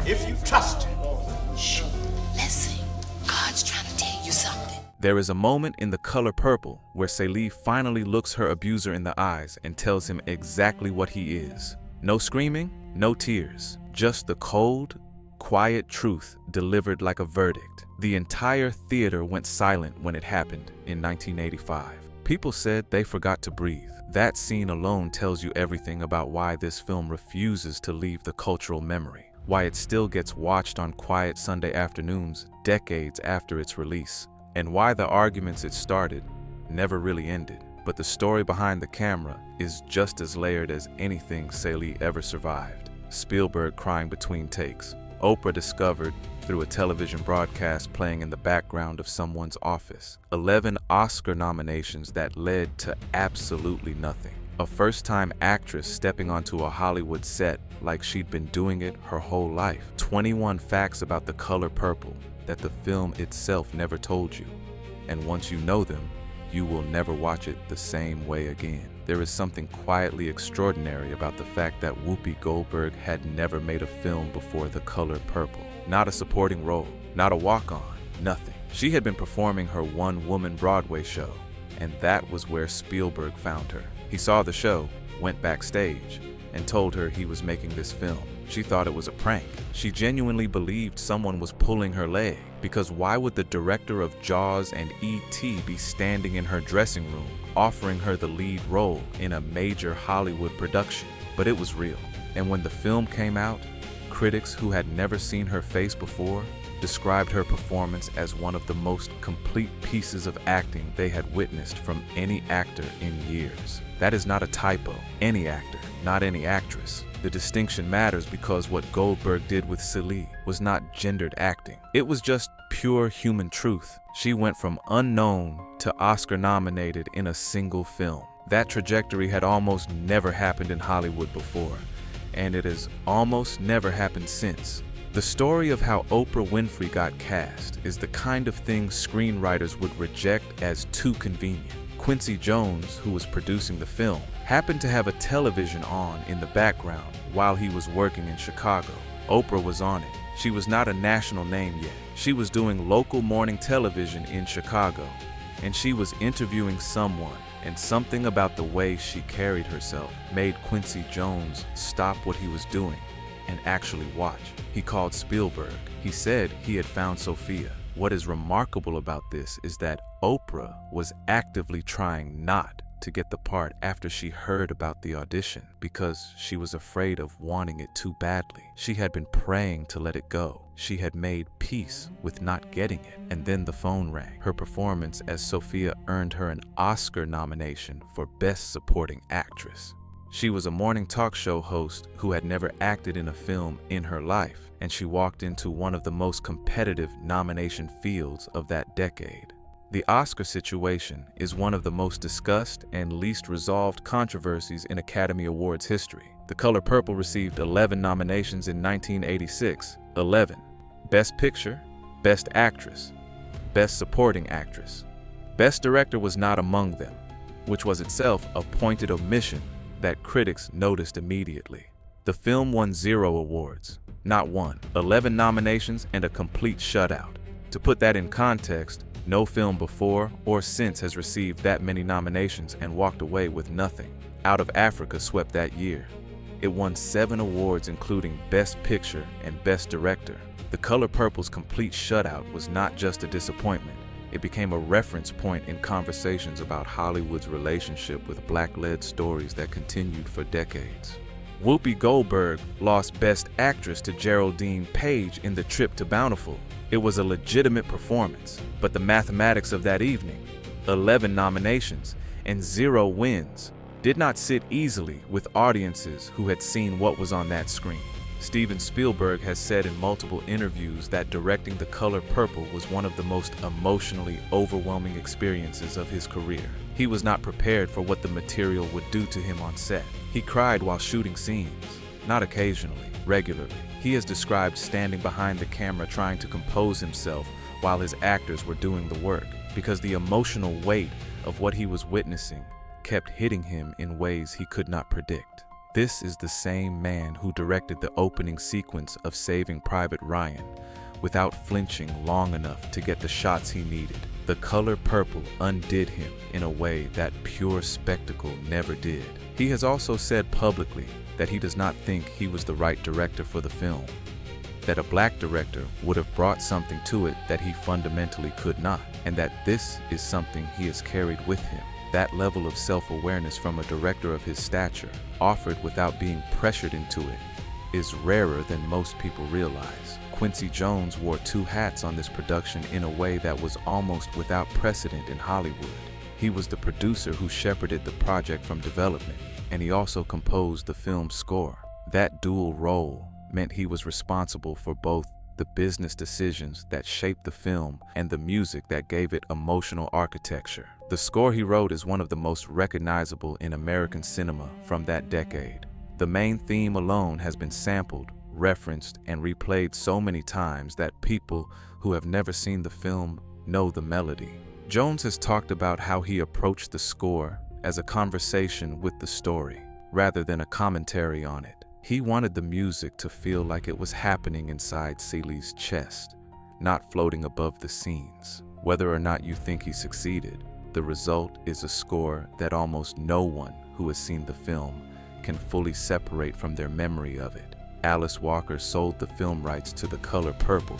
if you trust him. Shh, listen. God's trying to tell you something. There is a moment in The Color Purple where Celie finally looks her abuser in the eyes and tells him exactly what he is. No screaming, no tears, just the cold, quiet truth delivered like a verdict. The entire theater went silent when it happened in 1985. People said they forgot to breathe. That scene alone tells you everything about why this film refuses to leave the cultural memory, why it still gets watched on quiet Sunday afternoons decades after its release, and why the arguments it started never really ended. But the story behind the camera is just as layered as anything Celie ever survived. Spielberg crying between takes. Oprah discovered through a television broadcast playing in the background of someone's office. 11 Oscar nominations that led to absolutely nothing. A first-time actress stepping onto a Hollywood set like she'd been doing it her whole life. 21 facts about The Color Purple that the film itself never told you. And once you know them, you will never watch it the same way again. There is something quietly extraordinary about the fact that Whoopi Goldberg had never made a film before The Color Purple. Not a supporting role, not a walk-on, nothing. She had been performing her one-woman Broadway show, and that was where Spielberg found her. He saw the show, went backstage, and told her he was making this film. She thought it was a prank. She genuinely believed someone was pulling her leg, because why would the director of Jaws and E.T. be standing in her dressing room offering her the lead role in a major Hollywood production? But it was real. And when the film came out, critics who had never seen her face before described her performance as one of the most complete pieces of acting they had witnessed from any actor in years. That is not a typo. Any actor, not any actress. The distinction matters because what Goldberg did with Celie was not gendered acting. It was just pure human truth. She went from unknown to Oscar-nominated in a single film. That trajectory had almost never happened in Hollywood before, and it has almost never happened since. The story of how Oprah Winfrey got cast is the kind of thing screenwriters would reject as too convenient. Quincy Jones, who was producing the film, happened to have a television on in the background while he was working in Chicago. Oprah was on it. She was not a national name yet. She was doing local morning television in Chicago, and she was interviewing someone, and something about the way she carried herself made Quincy Jones stop what he was doing and actually watch. He called Spielberg. He said he had found Sophia. What is remarkable about this is that Oprah was actively trying not to get the part after she heard about the audition because she was afraid of wanting it too badly. She had been praying to let it go. She had made peace with not getting it. And then the phone rang. Her performance as Sophia earned her an Oscar nomination for Best Supporting Actress. She was a morning talk show host who had never acted in a film in her life, and she walked into one of the most competitive nomination fields of that decade. The Oscar situation is one of the most discussed and least resolved controversies in Academy Awards history. The Color Purple received 11 nominations in 1986. 11. Best Picture, Best Actress, Best Supporting Actress. Best Director was not among them, which was itself a pointed omission that critics noticed immediately. The film won 0 awards, not 1. 11 nominations and a complete shutout. To put that in context, no film before or since has received that many nominations and walked away with nothing. Out of Africa swept that year. It won 7 awards including Best Picture and Best Director. The Color Purple's complete shutout was not just a disappointment. It became a reference point in conversations about Hollywood's relationship with Black-led stories that continued for decades. Whoopi Goldberg lost Best Actress to Geraldine Page in The Trip to Bountiful. It was a legitimate performance, but the mathematics of that evening, 11 nominations and 0 wins, did not sit easily with audiences who had seen what was on that screen. Steven Spielberg has said in multiple interviews that directing The Color Purple was one of the most emotionally overwhelming experiences of his career. He was not prepared for what the material would do to him on set. He cried while shooting scenes, not occasionally, regularly. He has described standing behind the camera trying to compose himself while his actors were doing the work, because the emotional weight of what he was witnessing kept hitting him in ways he could not predict. This is the same man who directed the opening sequence of Saving Private Ryan without flinching long enough to get the shots he needed. The color purple undid him in a way that pure spectacle never did. He has also said publicly that he does not think he was the right director for the film, that a black director would have brought something to it that he fundamentally could not, and that this is something he has carried with him. That level of self-awareness from a director of his stature, offered without being pressured into it, is rarer than most people realize. Quincy Jones wore two hats on this production in a way that was almost without precedent in Hollywood. He was the producer who shepherded the project from development, and he also composed the film's score. That dual role meant he was responsible for both the business decisions that shaped the film and the music that gave it emotional architecture. The score he wrote is one of the most recognizable in American cinema from that decade. The main theme alone has been sampled, referenced, and replayed so many times that people who have never seen the film know the melody. Jones has talked about how he approached the score as a conversation with the story, rather than a commentary on it. He wanted the music to feel like it was happening inside Celie's chest, not floating above the scenes. Whether or not you think he succeeded, the result is a score that almost no one who has seen the film can fully separate from their memory of it. Alice Walker sold the film rights to The Color Purple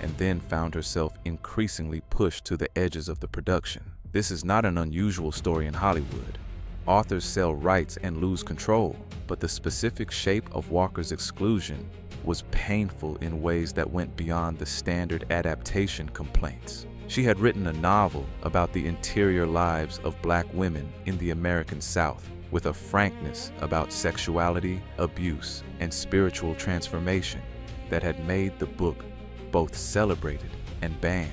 and then found herself increasingly pushed to the edges of the production. This is not an unusual story in Hollywood. Authors sell rights and lose control, but the specific shape of Walker's exclusion was painful in ways that went beyond the standard adaptation complaints. She had written a novel about the interior lives of black women in the American South, with a frankness about sexuality, abuse, and spiritual transformation that had made the book both celebrated and banned.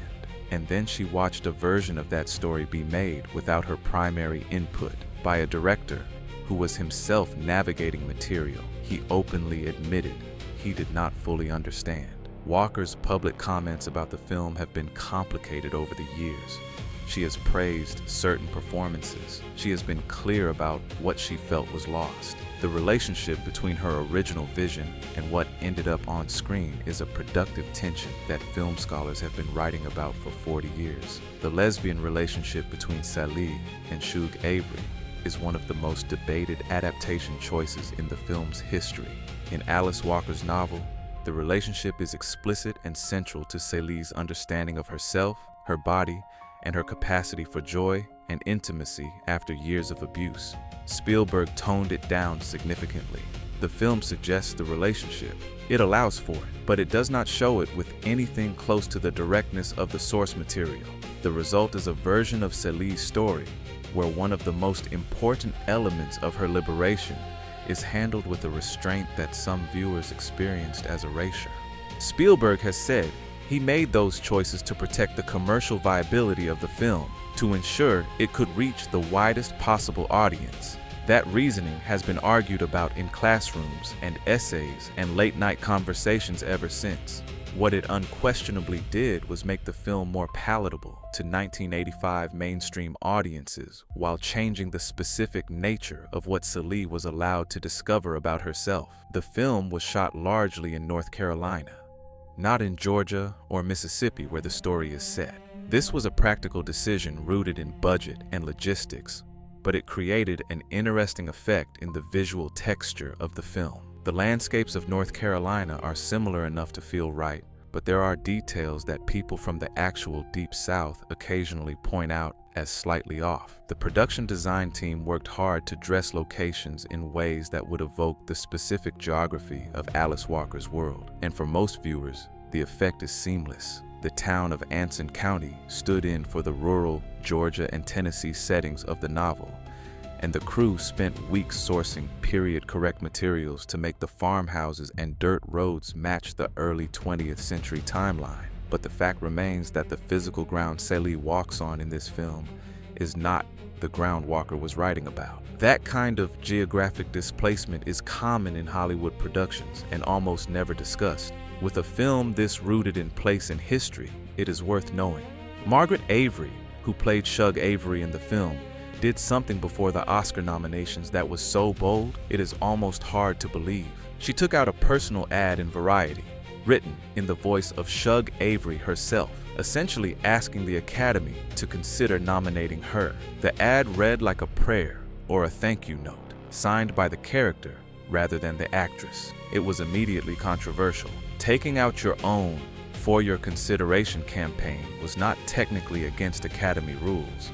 And then she watched a version of that story be made without her primary input by a director who was himself navigating material he openly admitted he did not fully understand. Walker's public comments about the film have been complicated over the years. She has praised certain performances. She has been clear about what she felt was lost. The relationship between her original vision and what ended up on screen is a productive tension that film scholars have been writing about for 40 years. The lesbian relationship between Celie and Shug Avery is one of the most debated adaptation choices in the film's history. In Alice Walker's novel, the relationship is explicit and central to Celie's understanding of herself, her body, and her capacity for joy and intimacy after years of abuse. Spielberg toned it down significantly. The film suggests the relationship. It allows for it, but it does not show it with anything close to the directness of the source material. The result is a version of Celie's story where one of the most important elements of her liberation is handled with a restraint that some viewers experienced as erasure. Spielberg has said he made those choices to protect the commercial viability of the film, to ensure it could reach the widest possible audience. That reasoning has been argued about in classrooms and essays and late-night conversations ever since. What it unquestionably did was make the film more palatable to 1985 mainstream audiences while changing the specific nature of what Celie was allowed to discover about herself. The film was shot largely in North Carolina, not in Georgia or Mississippi where the story is set. This was a practical decision rooted in budget and logistics, but it created an interesting effect in the visual texture of the film. The landscapes of North Carolina are similar enough to feel right, but there are details that people from the actual Deep South occasionally point out as slightly off. The production design team worked hard to dress locations in ways that would evoke the specific geography of Alice Walker's world, and for most viewers, the effect is seamless. The town of Anson County stood in for the rural Georgia and Tennessee settings of the novel, and the crew spent weeks sourcing period-correct materials to make the farmhouses and dirt roads match the early 20th century timeline. But the fact remains that the physical ground Celie walks on in this film is not the ground Walker was writing about. That kind of geographic displacement is common in Hollywood productions and almost never discussed. With a film this rooted in place and history, it is worth knowing. Margaret Avery, who played Shug Avery in the film, did something before the Oscar nominations that was so bold, it is almost hard to believe. She took out a personal ad in Variety, written in the voice of Shug Avery herself, essentially asking the Academy to consider nominating her. The ad read like a prayer or a thank you note, signed by the character rather than the actress. It was immediately controversial. Taking out your own For Your Consideration campaign was not technically against Academy rules,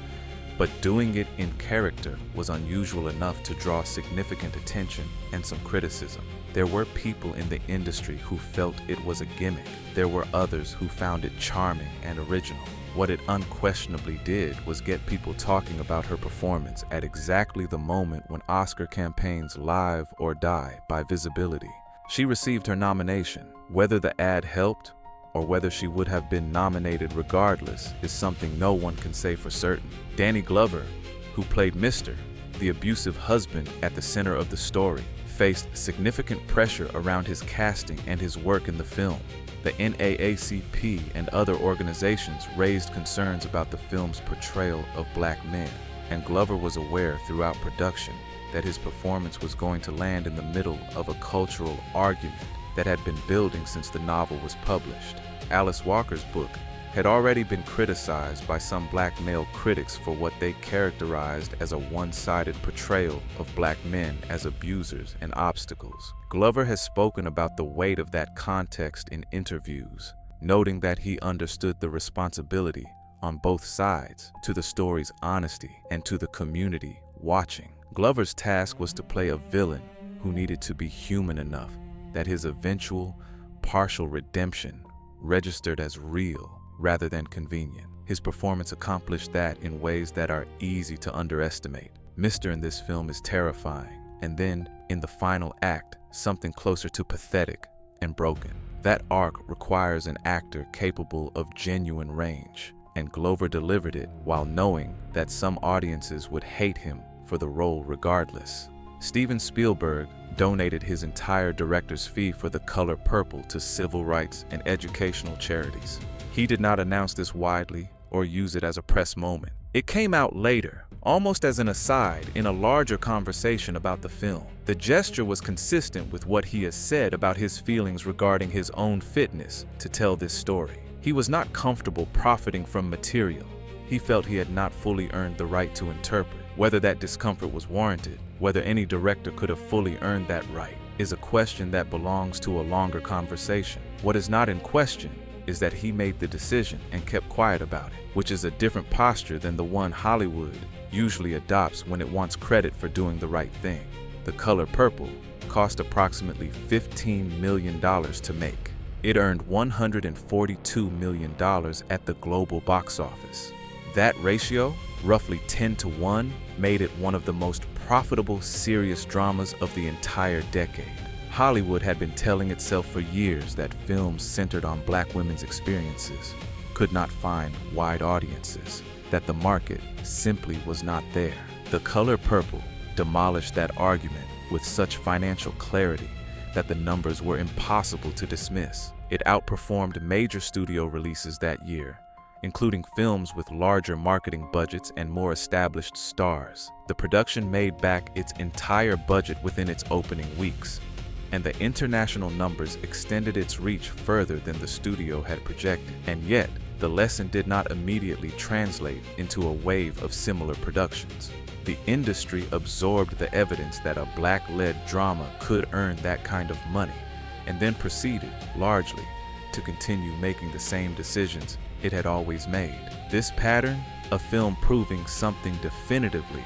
but doing it in character was unusual enough to draw significant attention and some criticism. There were people in the industry who felt it was a gimmick. There were others who found it charming and original. What it unquestionably did was get people talking about her performance at exactly the moment when Oscar campaigns live or die by visibility. She received her nomination. Whether the ad helped or whether she would have been nominated regardless is something no one can say for certain. Danny Glover, who played Mr., the abusive husband at the center of the story, faced significant pressure around his casting and his work in the film. The NAACP and other organizations raised concerns about the film's portrayal of black men, and Glover was aware throughout production that his performance was going to land in the middle of a cultural argument that had been building since the novel was published. Alice Walker's book had already been criticized by some black male critics for what they characterized as a one-sided portrayal of black men as abusers and obstacles. Glover has spoken about the weight of that context in interviews, noting that he understood the responsibility on both sides to the story's honesty and to the community watching. Glover's task was to play a villain who needed to be human enough that his eventual, partial redemption registered as real rather than convenient. His performance accomplished that in ways that are easy to underestimate. Mr. in this film is terrifying, and then, in the final act, something closer to pathetic and broken. That arc requires an actor capable of genuine range, and Glover delivered it while knowing that some audiences would hate him for the role regardless. Steven Spielberg donated his entire director's fee for The Color Purple to civil rights and educational charities. He did not announce this widely or use it as a press moment. It came out later, almost as an aside in a larger conversation about the film. The gesture was consistent with what he has said about his feelings regarding his own fitness to tell this story. He was not comfortable profiting from material. He felt he had not fully earned the right to interpret. Whether that discomfort was warranted, whether any director could have fully earned that right, is a question that belongs to a longer conversation. What is not in question is that he made the decision and kept quiet about it, which is a different posture than the one Hollywood usually adopts when it wants credit for doing the right thing. The Color Purple cost approximately $15 million to make. It earned $142 million at the global box office. That ratio, roughly 10-1, made it one of the most profitable serious dramas of the entire decade. Hollywood had been telling itself for years that films centered on black women's experiences could not find wide audiences, that the market simply was not there. The Color Purple demolished that argument with such financial clarity that the numbers were impossible to dismiss. It outperformed major studio releases that year, including films with larger marketing budgets and more established stars. The production made back its entire budget within its opening weeks, and the international numbers extended its reach further than the studio had projected. And yet, the lesson did not immediately translate into a wave of similar productions. The industry absorbed the evidence that a black-led drama could earn that kind of money, and then proceeded, largely, to continue making the same decisions it had always made. This pattern, a film proving something definitively,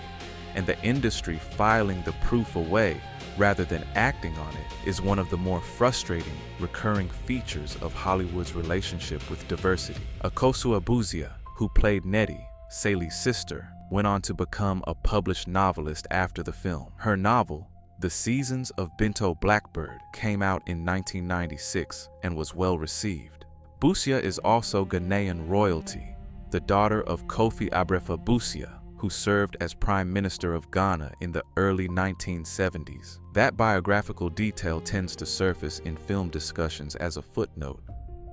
and the industry filing the proof away rather than acting on it, is one of the more frustrating recurring features of Hollywood's relationship with diversity. Akosua Buzia, who played Nettie, Saley's sister, went on to become a published novelist after the film. Her novel, The Seasons of Bento Blackbird, came out in 1996 and was well received. Busia is also Ghanaian royalty, the daughter of Kofi Abrefa Busia, who served as Prime Minister of Ghana in the early 1970s. That biographical detail tends to surface in film discussions as a footnote,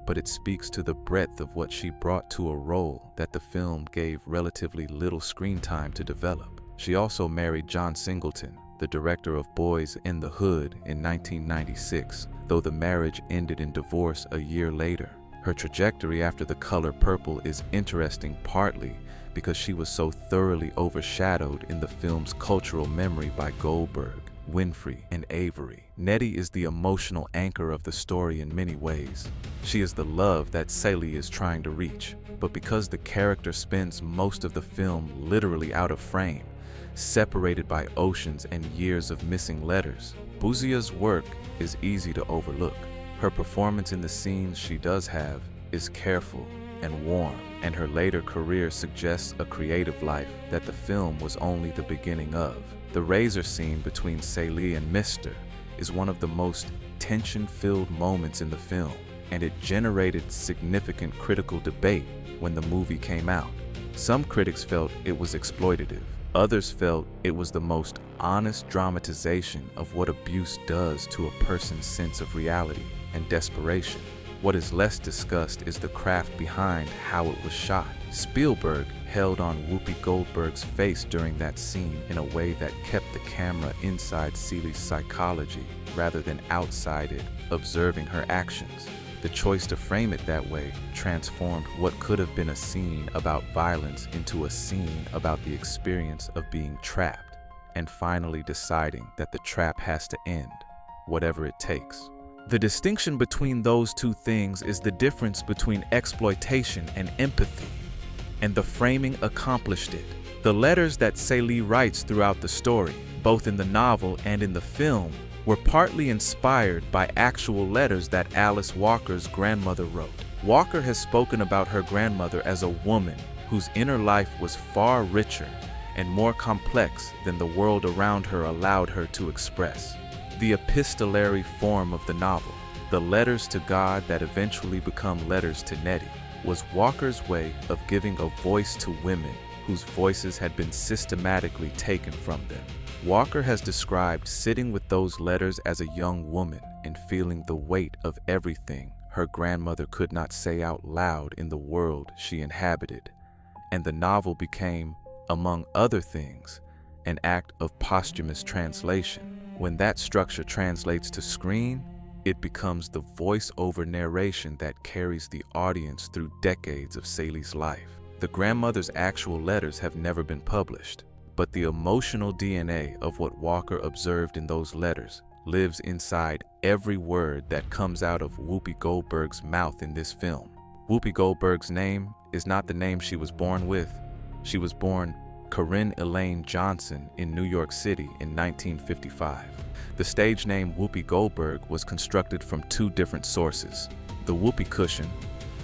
but it speaks to the breadth of what she brought to a role that the film gave relatively little screen time to develop. She also married John Singleton, the director of Boys in the Hood, in 1996, though the marriage ended in divorce a year later. Her trajectory after The Color Purple is interesting partly because she was so thoroughly overshadowed in the film's cultural memory by Goldberg, Winfrey, and Avery. Nettie is the emotional anchor of the story in many ways. She is the love that Celie is trying to reach, but because the character spends most of the film literally out of frame, separated by oceans and years of missing letters, Bouzia's work is easy to overlook. Her performance in the scenes she does have is careful and warm, and her later career suggests a creative life that the film was only the beginning of. The razor scene between Celie and Mr. is one of the most tension-filled moments in the film, and it generated significant critical debate when the movie came out. Some critics felt it was exploitative. Others felt it was the most honest dramatization of what abuse does to a person's sense of reality and desperation. What is less discussed is the craft behind how it was shot. Spielberg held on Whoopi Goldberg's face during that scene in a way that kept the camera inside Celie's psychology rather than outside it, observing her actions. The choice to frame it that way transformed what could have been a scene about violence into a scene about the experience of being trapped and finally deciding that the trap has to end, whatever it takes. The distinction between those two things is the difference between exploitation and empathy, and the framing accomplished it. The letters that Celie writes throughout the story, both in the novel and in the film, were partly inspired by actual letters that Alice Walker's grandmother wrote. Walker has spoken about her grandmother as a woman whose inner life was far richer and more complex than the world around her allowed her to express. The epistolary form of the novel, the letters to God that eventually become letters to Nettie, was Walker's way of giving a voice to women whose voices had been systematically taken from them. Walker has described sitting with those letters as a young woman and feeling the weight of everything her grandmother could not say out loud in the world she inhabited, and the novel became, among other things, an act of posthumous translation. When that structure translates to screen, it becomes the voice-over narration that carries the audience through decades of Celie's life. The grandmother's actual letters have never been published, but the emotional DNA of what Walker observed in those letters lives inside every word that comes out of Whoopi Goldberg's mouth in this film. Whoopi Goldberg's name is not the name she was born with. She was born Corinne Elaine Johnson in New York City in 1955. The stage name Whoopi Goldberg was constructed from two different sources. The whoopee cushion,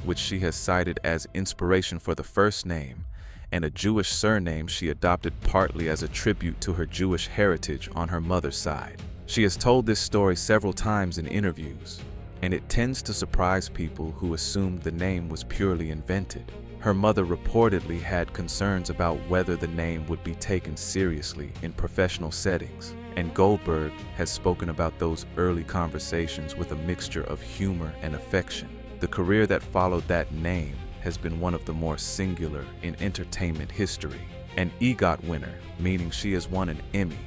which she has cited as inspiration for the first name, and a Jewish surname she adopted partly as a tribute to her Jewish heritage on her mother's side. She has told this story several times in interviews, and it tends to surprise people who assumed the name was purely invented. Her mother reportedly had concerns about whether the name would be taken seriously in professional settings, and Goldberg has spoken about those early conversations with a mixture of humor and affection. The career that followed that name has been one of the more singular in entertainment history. An EGOT winner, meaning she has won an Emmy,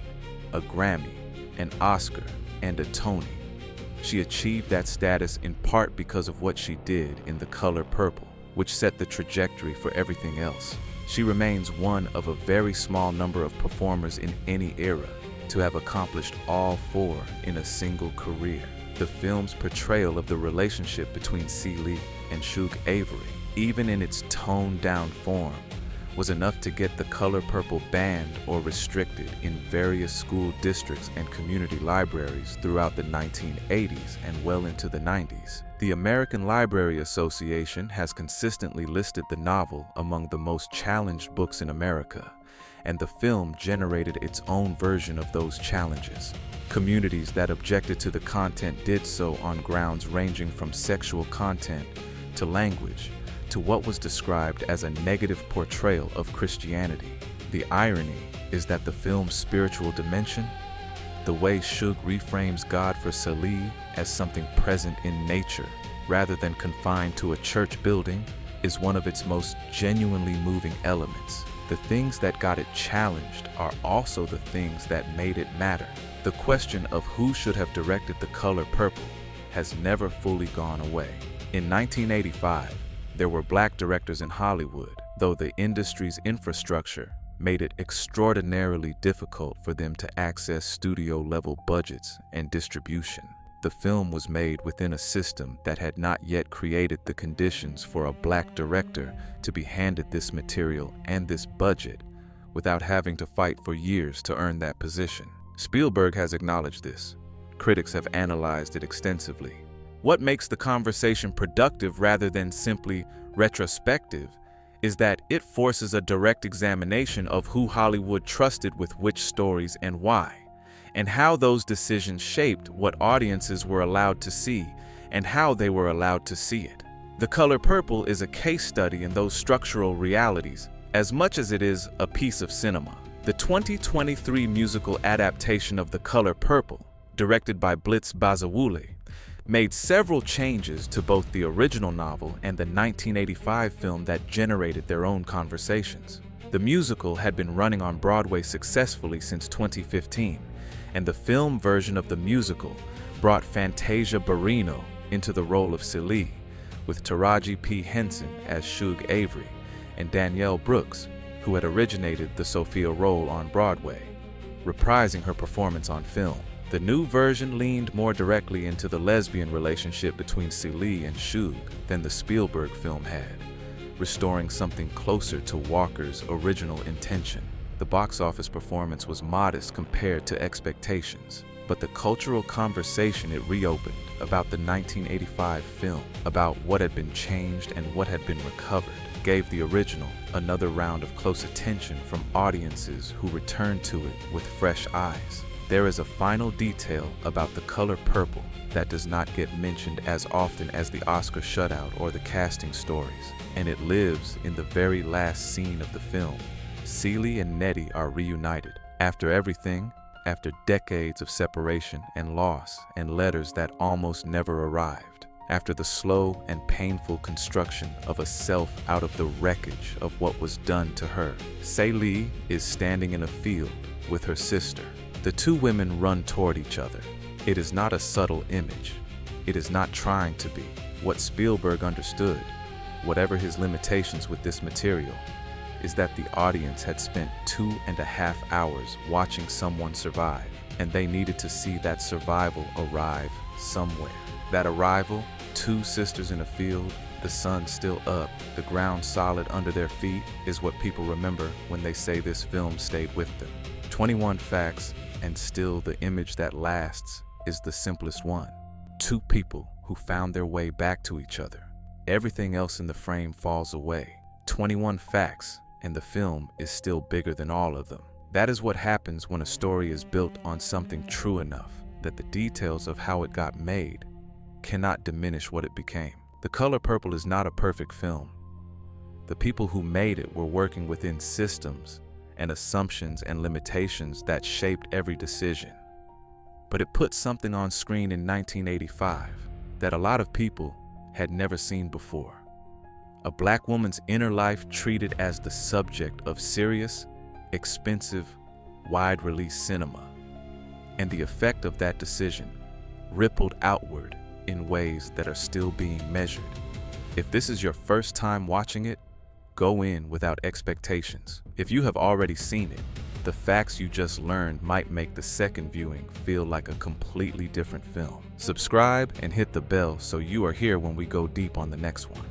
a Grammy, an Oscar, and a Tony. She achieved that status in part because of what she did in The Color Purple, which set the trajectory for everything else. She remains one of a very small number of performers in any era to have accomplished all four in a single career. The film's portrayal of the relationship between Celie and Shug Avery, even in its toned-down form, was enough to get The Color Purple banned or restricted in various school districts and community libraries throughout the 1980s and well into the 90s. The American Library Association has consistently listed the novel among the most challenged books in America, and the film generated its own version of those challenges. Communities that objected to the content did so on grounds ranging from sexual content to language, to what was described as a negative portrayal of Christianity. The irony is that the film's spiritual dimension, the way Shug reframes God for Celie as something present in nature rather than confined to a church building, is one of its most genuinely moving elements. The things that got it challenged are also the things that made it matter. The question of who should have directed The Color Purple has never fully gone away. In 1985, there were black directors in Hollywood, though the industry's infrastructure made it extraordinarily difficult for them to access studio-level budgets and distribution. The film was made within a system that had not yet created the conditions for a black director to be handed this material and this budget without having to fight for years to earn that position. Spielberg has acknowledged this. Critics have analyzed it extensively. What makes the conversation productive rather than simply retrospective is that it forces a direct examination of who Hollywood trusted with which stories and why, and how those decisions shaped what audiences were allowed to see and how they were allowed to see it. The Color Purple is a case study in those structural realities as much as it is a piece of cinema. The 2023 musical adaptation of The Color Purple, directed by Blitz Bazawule, made several changes to both the original novel and the 1985 film that generated their own conversations. The musical had been running on Broadway successfully since 2015, and the film version of the musical brought Fantasia Barrino into the role of Celie, with Taraji P. Henson as Shug Avery and Danielle Brooks, who had originated the Sophia role on Broadway, reprising her performance on film. The new version leaned more directly into the lesbian relationship between Celie and Shug than the Spielberg film had, restoring something closer to Walker's original intention. The box office performance was modest compared to expectations, but the cultural conversation it reopened about the 1985 film, about what had been changed and what had been recovered, gave the original another round of close attention from audiences who returned to it with fresh eyes. There is a final detail about The Color Purple that does not get mentioned as often as the Oscar shutout or the casting stories, and it lives in the very last scene of the film. Celie and Nettie are reunited. After everything, after decades of separation and loss and letters that almost never arrived, after the slow and painful construction of a self out of the wreckage of what was done to her, Celie is standing in a field with her sister. The two women run toward each other. It is not a subtle image. It is not trying to be. What Spielberg understood, whatever his limitations with this material, is that the audience had spent 2.5 hours watching someone survive, and they needed to see that survival arrive somewhere. That arrival, two sisters in a field, the sun still up, the ground solid under their feet, is what people remember when they say this film stayed with them. 21 facts, and still the image that lasts is the simplest one. Two people who found their way back to each other. Everything else in the frame falls away. 21 facts, and the film is still bigger than all of them. That is what happens when a story is built on something true enough that the details of how it got made cannot diminish what it became. The Color Purple is not a perfect film. The people who made it were working within systems and assumptions and limitations that shaped every decision. But it put something on screen in 1985 that a lot of people had never seen before. A black woman's inner life treated as the subject of serious, expensive, wide-release cinema. And the effect of that decision rippled outward in ways that are still being measured. If this is your first time watching it, go in without expectations. If you have already seen it, the facts you just learned might make the second viewing feel like a completely different film. Subscribe and hit the bell so you are here when we go deep on the next one.